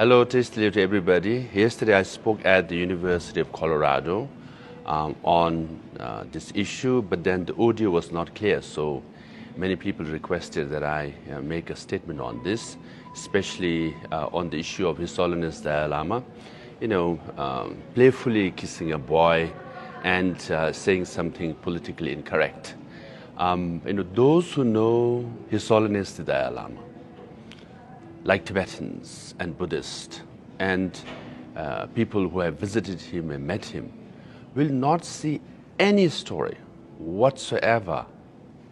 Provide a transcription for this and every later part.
Hello, tasty to everybody. Yesterday I spoke at the University of Colorado on this issue, but then the audio was not clear, so many people requested that I make a statement on this, especially on the issue of His Holiness Dalai Lama, playfully kissing a boy and saying something politically incorrect. Those who know His Holiness the Dalai Lama, like Tibetans and Buddhists and people who have visited him and met him, will not see any story whatsoever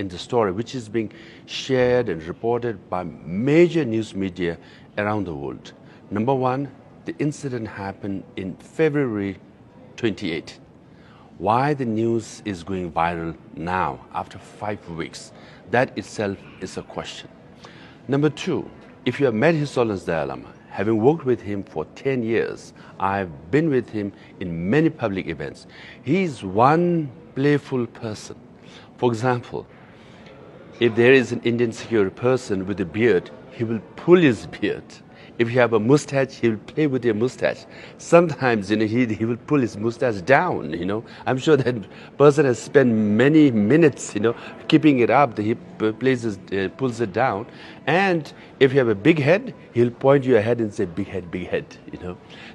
in the story which is being shared and reported by major news media around the world. Number one, the incident happened in February 28. Why the news is going viral now after 5 weeks, that itself is a question. Number two, if you have met His Holiness Dalai Lama, having worked with him for 10 years, I've been with him in many public events. He is one playful person. For example, if there is an Indian security person with a beard, he will pull his beard. If you have a mustache, he will play with your mustache. Sometimes, he will pull his mustache down, I'm sure that person has spent many minutes, keeping it up. He pulls it down. And if you have a big head, he'll point your head and say, big head,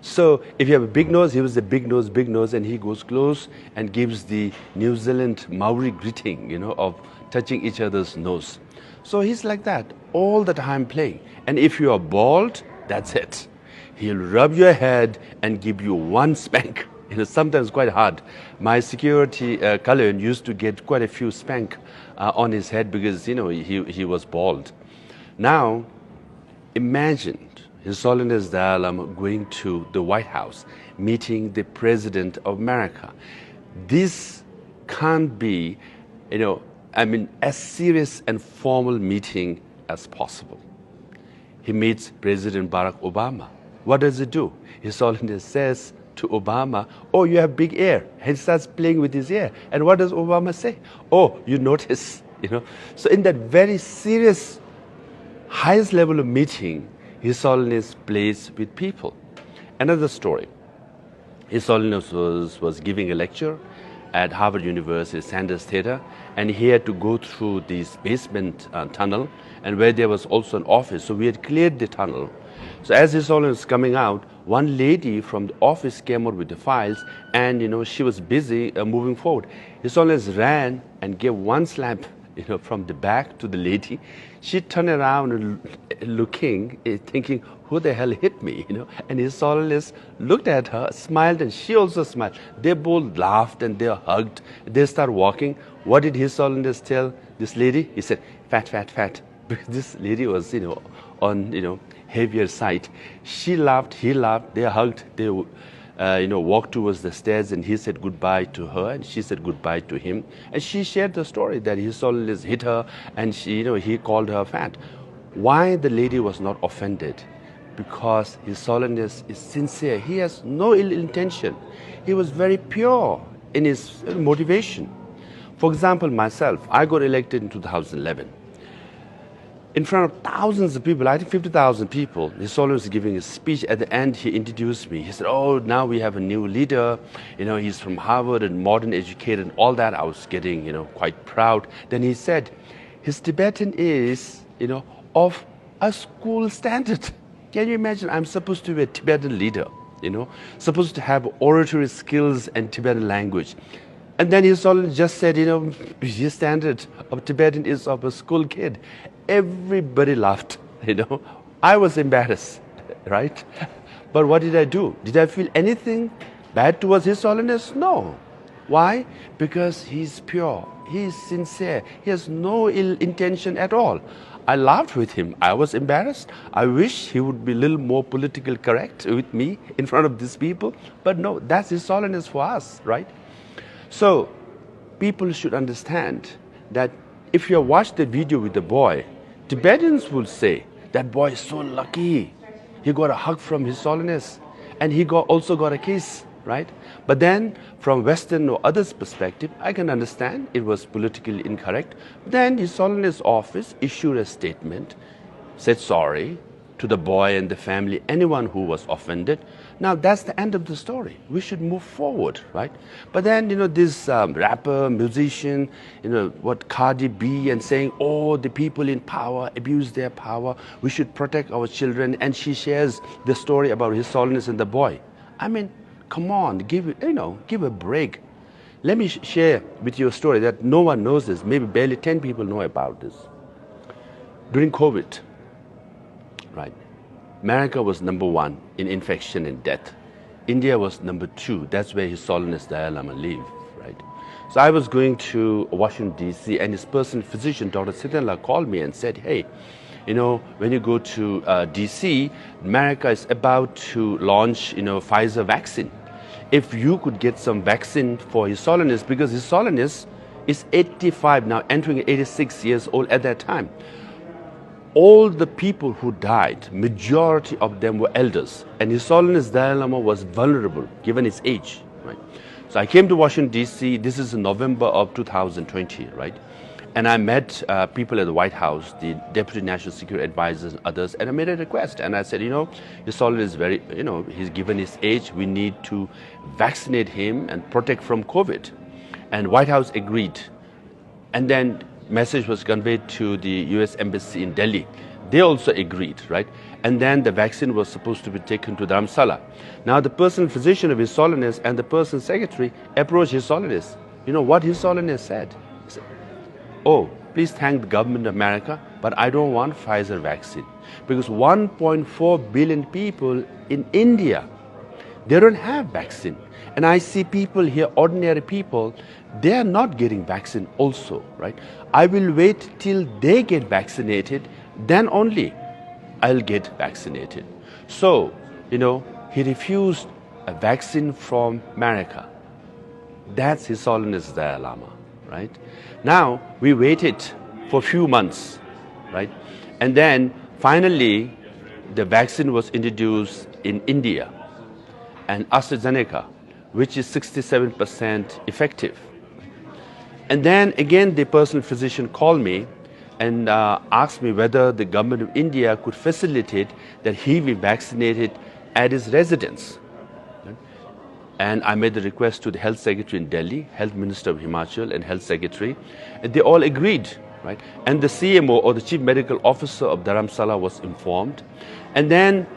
So if you have a big nose, he will say, big nose, and he goes close and gives the New Zealand Maori greeting, of touching each other's nose. So he's like that, all the time playing. And if you are bald, that's it. He'll rub your head and give you one spank. Sometimes quite hard. My security Kalayan used to get quite a few spank on his head because, he was bald. Now, imagine His Holiness Dalai Lama going to the White House, meeting the President of America. This can't be, as serious and formal meeting as possible. He meets President Barack Obama. What does he do? His Holiness says to Obama, oh, you have big ear. He starts playing with his ear. And what does Obama say? Oh, you notice, So in that very serious, highest level of meeting, His Holiness plays with people. Another story. His Holiness was giving a lecture at Harvard University Sanders Theater, and he had to go through this basement tunnel, and where there was also an office. So we had cleared the tunnel. So as His Holiness was coming out, one lady from the office came out with the files, and she was busy moving forward. His Holiness ran and gave one slap, from the back to the lady. She turned around and looking, thinking, who the hell hit me, And His Holiness looked at her, smiled, and she also smiled. They both laughed and they hugged. They started walking. What did His Holiness tell this lady? He said, fat. Because this lady was, on, heavier side. She laughed, he laughed, they hugged, they walked towards the stairs, and he said goodbye to her, and she said goodbye to him. And she shared the story that His Holiness hit her, and she, he called her fat. Why the lady was not offended? Because His Holiness is sincere. He has no ill intention. He was very pure in his motivation. For example, myself, I got elected in 2011. In front of thousands of people, I think 50,000 people, His Holiness was giving a speech. At the end, he introduced me. He said, oh, now we have a new leader. He's from Harvard and modern educated and all that. I was getting, quite proud. Then he said, his Tibetan is, of a school standard. Can you imagine? I'm supposed to be a Tibetan leader, supposed to have oratory skills and Tibetan language. And then His Holiness just said, his standard of Tibetan is of a school kid. Everybody laughed, I was embarrassed, right? But what did I do? Did I feel anything bad towards His Holiness? No. Why? Because he's pure, he's sincere, he has no ill intention at all. I laughed with him. I was embarrassed. I wish he would be a little more politically correct with me in front of these people. But no, that's His Holiness for us, right? So people should understand that if you watch the video with the boy, Tibetans will say, that boy is so lucky. He got a hug from His Holiness, and he also got a kiss, right? But then, from Western or others' perspective, I can understand it was politically incorrect. Then His Holiness office issued a statement, said sorry, to the boy and the family, anyone who was offended. Now that's the end of the story. We should move forward, right? But then, this rapper, musician, what Cardi B, and saying, oh, the people in power abuse their power. We should protect our children. And she shares the story about His Holiness and the boy. I mean, come on, give a break. Let me share with you a story that no one knows this. Maybe barely 10 people know about this. During COVID, right? America was number 1 in infection and death. India was number 2. That's where His Holiness Dalai Lama lived, right? So I was going to Washington, D.C., and his personal physician, Dr. Sitanla, called me and said, hey, when you go to D.C., America is about to launch, Pfizer vaccine. If you could get some vaccine for His Holiness, because His Holiness is 85 now, entering 86 years old at that time. All the people who died, majority of them were elders. And His Holiness Dalai Lama was vulnerable, given his age, right? So I came to Washington, D.C. This is in November of 2020, right? And I met people at the White House, the Deputy National Security Advisors and others, and I made a request. And I said, His Holiness is very, he's given his age. We need to vaccinate him and protect from COVID. And White House agreed. And then message was conveyed to the U.S. Embassy in Delhi. They also agreed, right? And then the vaccine was supposed to be taken to Dharamsala. Now the personal physician of His Holiness and the personal secretary approached His Holiness. You know what His Holiness said? He said, oh, please thank the government of America, but I don't want Pfizer vaccine. Because 1.4 billion people in India, they don't have vaccine. And I see people here, ordinary people, they are not getting vaccine also, right? I will wait till they get vaccinated, then only I'll get vaccinated. So, he refused a vaccine from America. That's His Holiness Dalai Lama, right? Now, we waited for a few months, right? And then finally, the vaccine was introduced in India, and AstraZeneca, which is 67% effective. And then again, the personal physician called me and asked me whether the government of India could facilitate that he be vaccinated at his residence. And I made the request to the Health Secretary in Delhi, Health Minister of Himachal and Health Secretary, and they all agreed, right? And the CMO, or the Chief Medical Officer of Dharamsala, was informed. And then,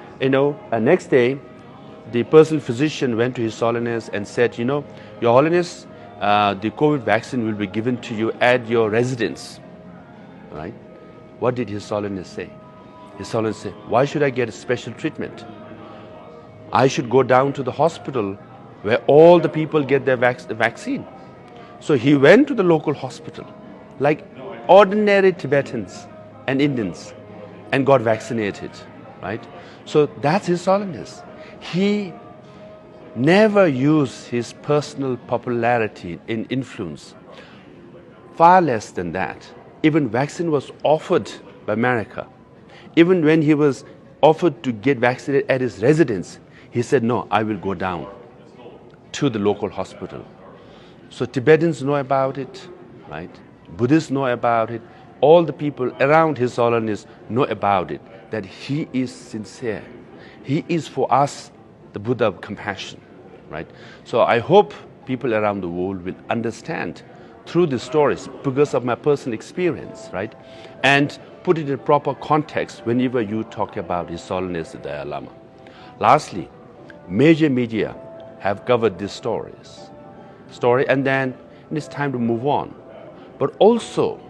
next day, the personal physician went to His Holiness and said, Your Holiness, the COVID vaccine will be given to you at your residence, right? What did His Holiness say? His Holiness said, why should I get a special treatment? I should go down to the hospital where all the people get their vaccine. So he went to the local hospital, like ordinary Tibetans and Indians, and got vaccinated, right? So that's His Holiness. He never used his personal popularity in influence. Far less than that. Even vaccine was offered by America. Even when he was offered to get vaccinated at his residence, he said, no, I will go down to the local hospital. So Tibetans know about it, right? Buddhists know about it. All the people around His Holiness know about it, that he is sincere. He is for us the Buddha of compassion, right? So I hope people around the world will understand through the stories, because of my personal experience, right? And put it in proper context whenever you talk about His Holiness the Dalai Lama. Lastly, major media have covered these story, and then it's time to move on. But also,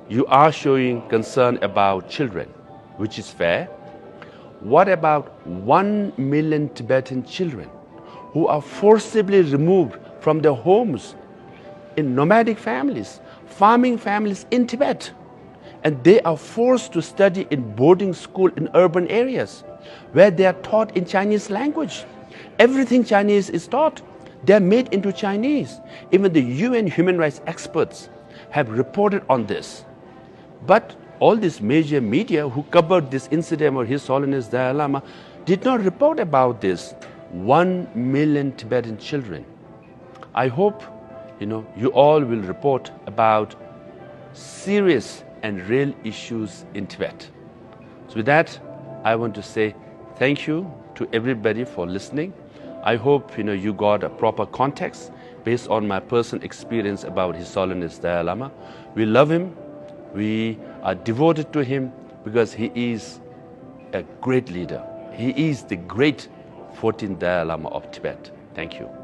you are showing concern about children, which is fair. What about 1 million Tibetan children who are forcibly removed from their homes in nomadic families, farming families in Tibet? And they are forced to study in boarding school in urban areas where they are taught in Chinese language. Everything Chinese is taught. They are made into Chinese. Even the UN human rights experts have reported on this. But all these major media who covered this incident of His Holiness Dalai Lama did not report about this 1 million Tibetan children. I hope you all will report about serious and real issues in Tibet. So with that, I want to say thank you to everybody for listening. I hope you got a proper context based on my personal experience about His Holiness Dalai Lama. We love him. We are devoted to him because he is a great leader. He is the great 14th Dalai Lama of Tibet. Thank you.